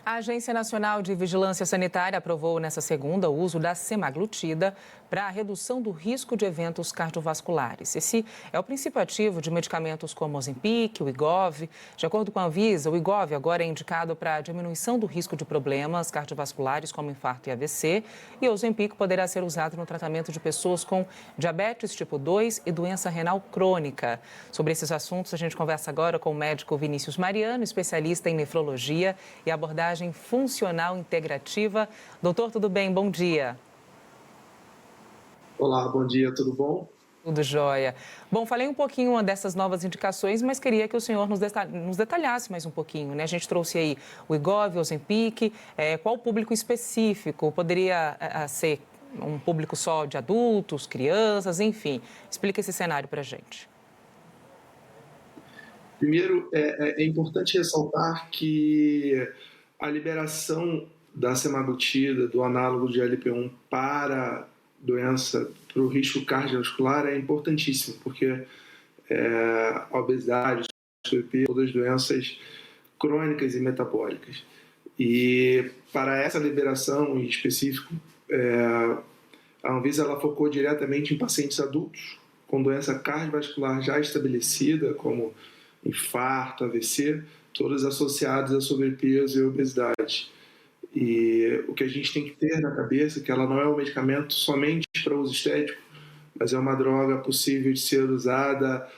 A Agência Nacional de Vigilância Sanitária aprovou nesta segunda o uso da semaglutida para a redução do risco de eventos cardiovasculares. Esse é o princípio ativo de medicamentos como o Ozempic, o Wegovy. De acordo com a Anvisa, o Wegovy agora é indicado para a diminuição do risco de problemas cardiovasculares como infarto e AVC, e o Ozempic poderá ser usado no tratamento de pessoas com diabetes tipo 2 e doença renal crônica. Sobre esses assuntos, a gente conversa agora com o médico Vinícius Mariano, especialista em nefrologia e abordagem funcional integrativa. Doutor, tudo bem? Bom dia. Olá, bom dia, tudo bom? Tudo jóia. Bom, falei um pouquinho dessas novas indicações, mas queria que o senhor nos detalhasse mais um pouquinho, né? A gente trouxe aí o Wegovy, o Ozempic, qual público específico? Poderia ser um público só de adultos, crianças, enfim. Explica esse cenário para a gente. Primeiro, é importante ressaltar que a liberação da semaglutida, do análogo de GLP-1 para doença, para o risco cardiovascular é importantíssimo, porque a obesidade, o sobrepeso, todas as doenças crônicas e metabólicas. E para essa liberação em específico, a Anvisa ela focou diretamente em pacientes adultos com doença cardiovascular já estabelecida, como infarto, AVC, todas associadas a sobrepeso e obesidade. E o que a gente tem que ter na cabeça é que ela não é um medicamento somente para uso estético, mas é uma droga possível de ser usada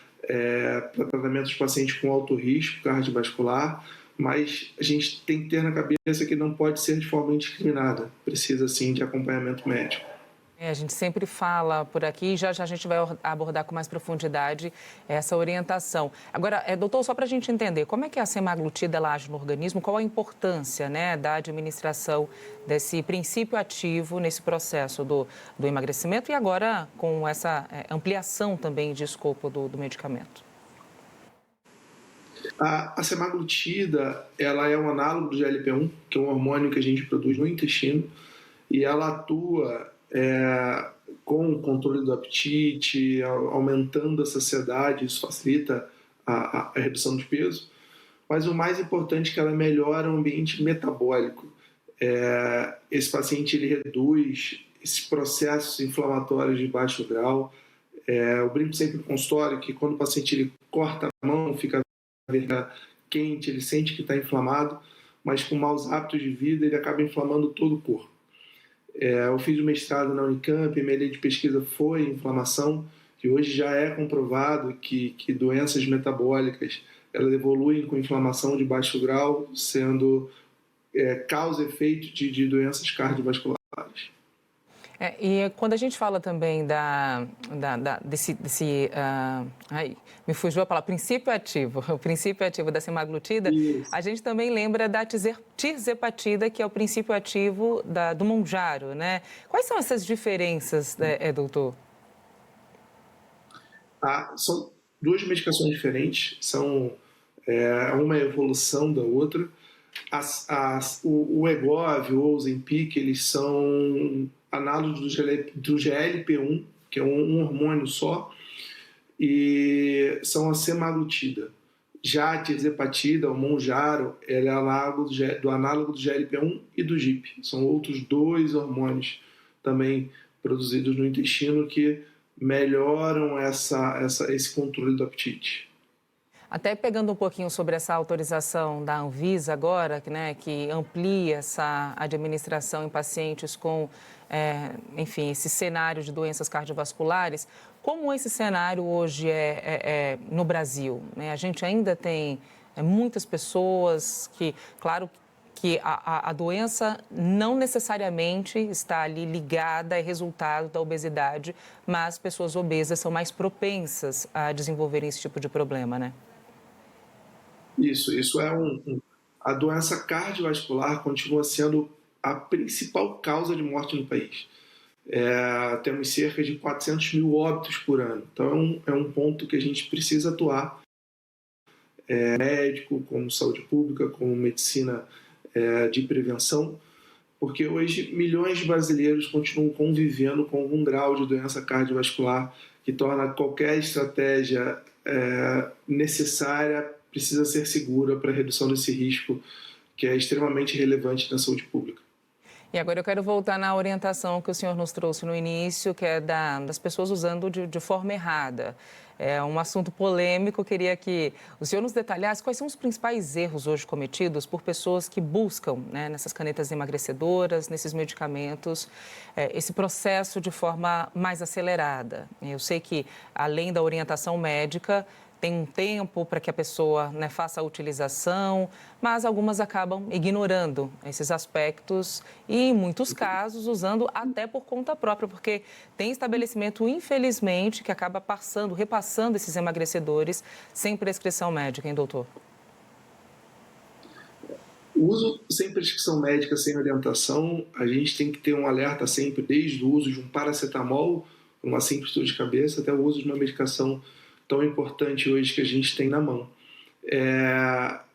para tratamento de pacientes com alto risco cardiovascular, mas a gente tem que ter na cabeça que não pode ser de forma indiscriminada, precisa sim de acompanhamento médico. A gente sempre fala por aqui, já a gente vai abordar com mais profundidade essa orientação. Agora, doutor, só para a gente entender, como é que a semaglutida ela age no organismo, qual a importância, né, da administração desse princípio ativo nesse processo do emagrecimento e agora com essa ampliação também de escopo do medicamento? A semaglutida ela é um análogo do GLP-1, que é um hormônio que a gente produz no intestino, e ela atua com o controle do apetite, aumentando a saciedade, isso facilita a redução de peso, mas o mais importante é que ela melhora o ambiente metabólico. Esse paciente ele reduz esses processos inflamatórios de baixo grau. Eu brinco sempre no consultório que quando o paciente ele corta a mão, fica quente, ele sente que está inflamado, mas com maus hábitos de vida ele acaba inflamando todo o corpo. Eu fiz o mestrado na Unicamp, minha linha de pesquisa foi inflamação, que hoje já é comprovado que doenças metabólicas elas evoluem com inflamação de baixo grau, sendo causa e efeito de doenças cardiovasculares. E quando a gente fala também me fugiu a palavra, princípio ativo, o princípio ativo da semaglutida, Isso. a gente também lembra da tirzepatida, que é o princípio ativo do Mounjaro, né? Quais são essas diferenças, doutor? São duas medicações diferentes, uma evolução da outra. O Wegovy ou o Ozempic, eles são análogos do GLP-1, que é um hormônio só, e são a semaglutida. Já a tirzepatida, o Mounjaro, ela é do análogo do GLP-1 e do GIP. São outros dois hormônios também produzidos no intestino que melhoram esse controle do apetite. Até pegando um pouquinho sobre essa autorização da Anvisa agora, né, que amplia essa administração em pacientes com, enfim, esse cenário de doenças cardiovasculares, como esse cenário hoje é no Brasil, né? A gente ainda tem muitas pessoas que, claro, que a doença não necessariamente está ali ligada, é resultado da obesidade, mas pessoas obesas são mais propensas a desenvolverem esse tipo de problema, né? Isso é a doença cardiovascular continua sendo a principal causa de morte no país. Temos cerca de 400 mil óbitos por ano. Então, é um ponto que a gente precisa atuar, médico, como saúde pública, como medicina de prevenção, porque hoje milhões de brasileiros continuam convivendo com algum grau de doença cardiovascular que torna qualquer estratégia necessária precisa ser segura para a redução desse risco que é extremamente relevante na saúde pública. E agora eu quero voltar na orientação que o senhor nos trouxe no início, que é das pessoas usando de forma errada. É um assunto polêmico, eu queria que o senhor nos detalhasse quais são os principais erros hoje cometidos por pessoas que buscam, né, nessas canetas emagrecedoras, nesses medicamentos, esse processo de forma mais acelerada. Eu sei que, além da orientação médica, tem um tempo para que a pessoa, né, faça a utilização, mas algumas acabam ignorando esses aspectos e, em muitos casos, usando até por conta própria, porque tem estabelecimento, infelizmente, que acaba repassando esses emagrecedores sem prescrição médica, hein, doutor? O uso sem prescrição médica, sem orientação, a gente tem que ter um alerta sempre, desde o uso de um paracetamol, uma simples dor de cabeça, até o uso de uma medicação tão importante hoje que a gente tem na mão.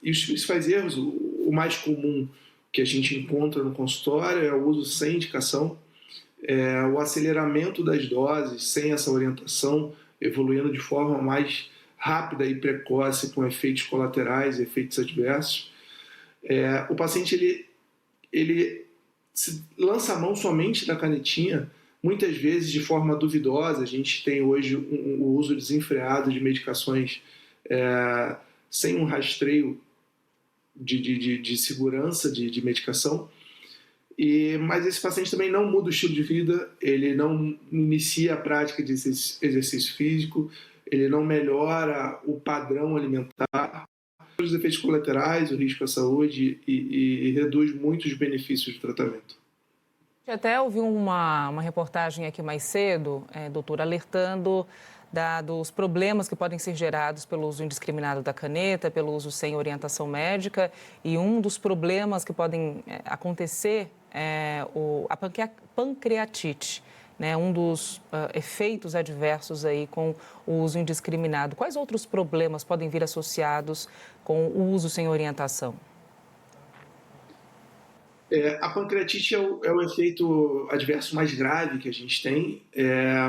E os principais erros, o mais comum que a gente encontra no consultório é o uso sem indicação, o aceleramento das doses sem essa orientação, evoluindo de forma mais rápida e precoce com efeitos colaterais e efeitos adversos. O paciente ele se lança a mão somente da canetinha, muitas vezes de forma duvidosa. A gente tem hoje o uso desenfreado de medicações sem um rastreio de segurança de medicação. Mas esse paciente também não muda o estilo de vida, ele não inicia a prática de exercício físico, ele não melhora o padrão alimentar, os efeitos colaterais, o risco à saúde e reduz muito os benefícios do tratamento. Até ouvi uma reportagem aqui mais cedo, doutor, alertando dos problemas que podem ser gerados pelo uso indiscriminado da caneta, pelo uso sem orientação médica. E um dos problemas que podem acontecer é a pancreatite, né? Um dos efeitos adversos aí com o uso indiscriminado. Quais outros problemas podem vir associados com o uso sem orientação? A pancreatite é o efeito adverso mais grave que a gente tem,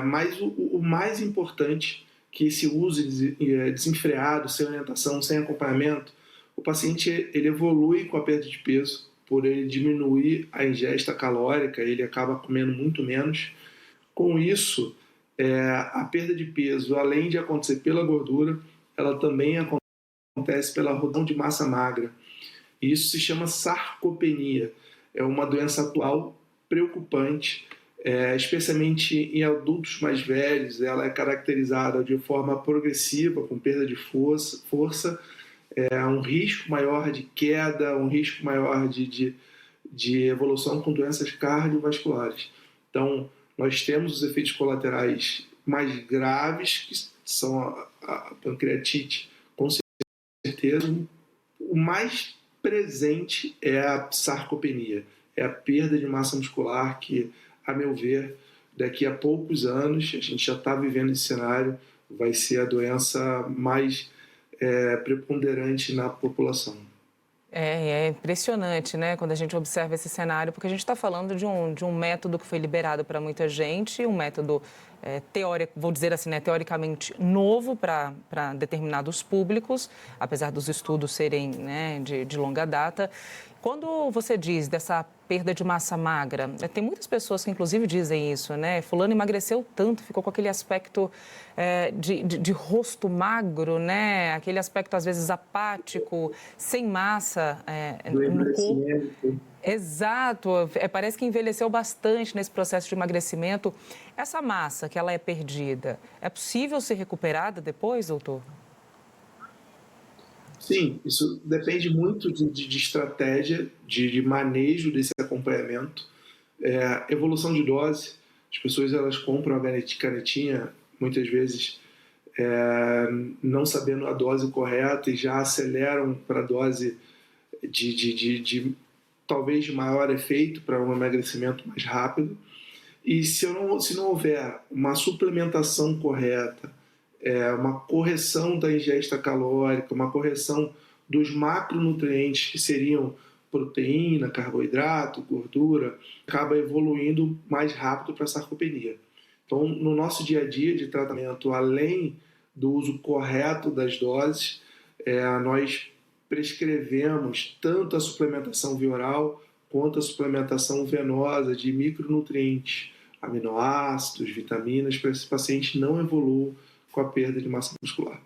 mas o mais importante, que esse uso desenfreado, sem orientação, sem acompanhamento, o paciente ele evolui com a perda de peso, por ele diminuir a ingesta calórica, ele acaba comendo muito menos. Com isso, a perda de peso, além de acontecer pela gordura, ela também acontece pela redução de massa magra. E isso se chama sarcopenia. É uma doença atual preocupante, especialmente em adultos mais velhos. Ela é caracterizada de forma progressiva, com perda de força, um risco maior de queda, um risco maior de evolução com doenças cardiovasculares. Então, nós temos os efeitos colaterais mais graves, que são a pancreatite, com certeza. O mais presente é a sarcopenia, é a perda de massa muscular que, a meu ver, daqui a poucos anos, a gente já está vivendo esse cenário, vai ser a doença mais preponderante na população. É impressionante, né, quando a gente observa esse cenário, porque a gente está falando de um método que foi liberado para muita gente, um método teórico, vou dizer assim, né, teoricamente novo para determinados públicos, apesar dos estudos serem, né, de longa data. Quando você diz dessa perda de massa magra, tem muitas pessoas que inclusive dizem isso, né? Fulano emagreceu tanto, ficou com aquele aspecto de rosto magro, né? Aquele aspecto às vezes apático, sem massa no corpo. Exato, parece que envelheceu bastante nesse processo de emagrecimento. Essa massa que ela é perdida, é possível ser recuperada depois, doutor? Sim, isso depende muito de estratégia, de manejo desse acompanhamento. Evolução de dose, as pessoas elas compram a canetinha, muitas vezes não sabendo a dose correta e já aceleram para a dose de talvez de maior efeito, para um emagrecimento mais rápido. E se não houver uma suplementação correta, uma correção da ingesta calórica, uma correção dos macronutrientes que seriam proteína, carboidrato, gordura, acaba evoluindo mais rápido para a sarcopenia. Então, no nosso dia a dia de tratamento, além do uso correto das doses, nós prescrevemos tanto a suplementação via oral quanto a suplementação venosa de micronutrientes, aminoácidos, vitaminas, para esse paciente não evoluir com a perda de massa muscular.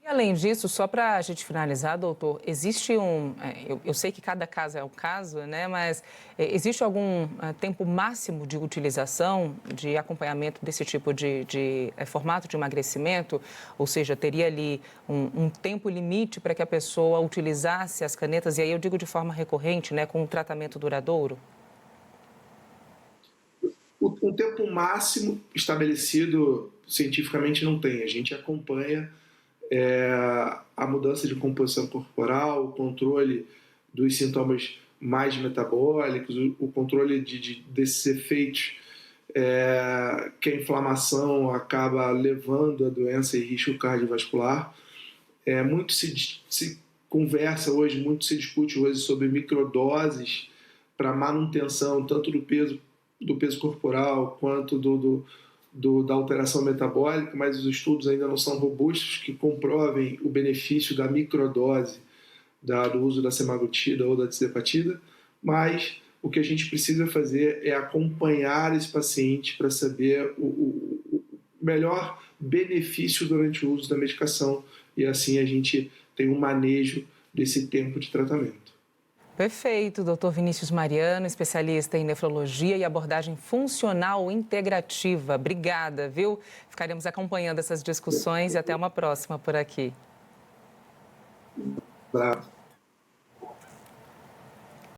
E além disso, só para a gente finalizar, doutor, existe eu sei que cada caso é um caso, né? Mas existe algum tempo máximo de utilização, de acompanhamento desse tipo de formato de emagrecimento? Ou seja, teria ali um tempo limite para que a pessoa utilizasse as canetas, e aí eu digo de forma recorrente, né? Com um tratamento duradouro? Um tempo máximo estabelecido cientificamente não tem. A gente acompanha a mudança de composição corporal, o controle dos sintomas mais metabólicos, o controle desses efeitos que a inflamação acaba levando a doença e risco cardiovascular. Muito se conversa hoje, muito se discute hoje sobre microdoses para manutenção tanto do peso corporal quanto da alteração metabólica, mas os estudos ainda não são robustos que comprovem o benefício da microdose do uso da semaglutida ou da tirzepatida, mas o que a gente precisa fazer é acompanhar esse paciente para saber o melhor benefício durante o uso da medicação e assim a gente tem um manejo desse tempo de tratamento. Perfeito, doutor Vinícius Mariano, especialista em nefrologia e abordagem funcional integrativa. Obrigada, viu? Ficaremos acompanhando essas discussões e até uma próxima por aqui. Bravo.